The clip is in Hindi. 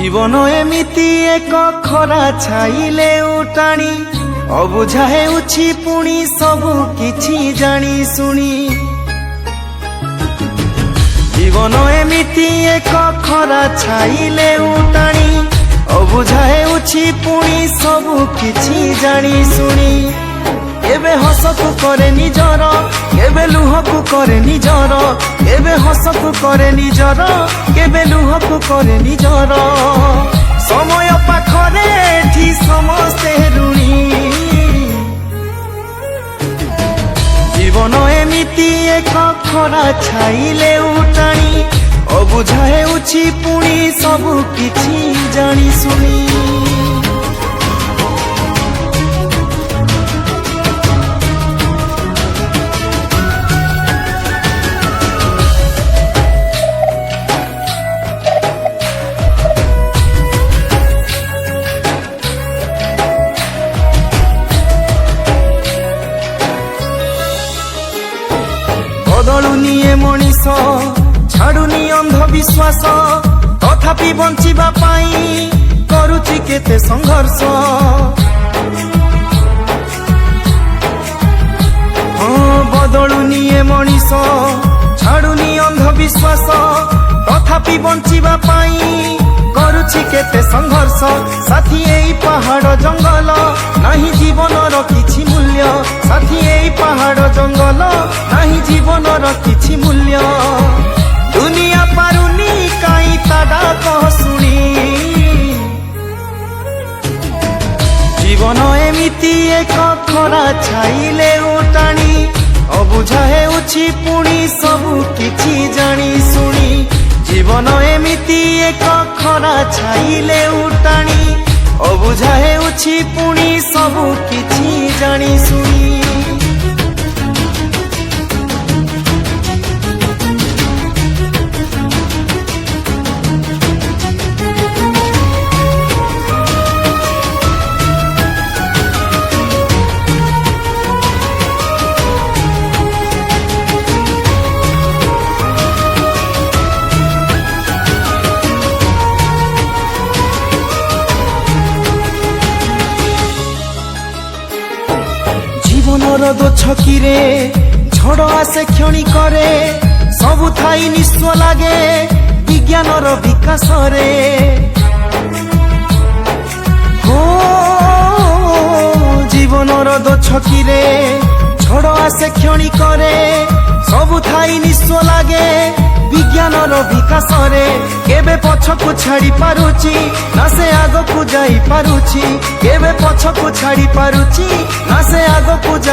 जीवन एमिति एक खरा छाइले उटाणी अबुझा हेउछि पुणी सबु किछि जानी सुनी। जीवन एमिति एक खरा छाइले उटाणी अबुझा हेउछि पुणी सबु किछि जानी सुनी। केबे हसकु करे निजर केबे लुहकु करे निजर केबे हसकु करे निजर केबे लुहकु करे निजर। समय पाखरे एठी समस्ते ऋणी। जीवन एमिति एक खरा छाइले उटाणी अबुझा हेउछि पुणी सबु किछि जानी सुनी। बदलुनी ए मनीष छाड़ुनी अंधविश्वास तथापि बंचिबा पाई करुछि केते संघर्ष। बदलुनी ए मनीष छाड़ुनी अंधविश्वास तथापि बंचिबा पाई करुछि केते संघर्ष। साथी एई पहाड़ जंगल नाही जीवनर किछि मूल्य। साथी एई पहाड़ जंगल नाही जीवनर किछि मूल्य। दुनिया पारुनी काई ताडा कह सुनी। जीवन एमिति एक खरा छाइले उटाणी अबुझा हेउछि पुणी सबु किछि जानी सुनी। जीवन एमिति एक खरा छाइले उटाणी अबुझा हेउछि पुणी सबु किछि जानी सुनी। जीवनर दो छकीरे झड़ आसे क्षणी करे सबु थाई निस्व लागे विज्ञानर विकास रे। हो जीवनर दो छकीरे झड़ आसे क्षणी करे सबु थाई निस्व लागे विज्ञानर विकास रे। केबे पछकु छाड़ी पारुछि ना से आगकु जाई पारुछि केबे पछकु छाड़ी पारुछि ना से आगकु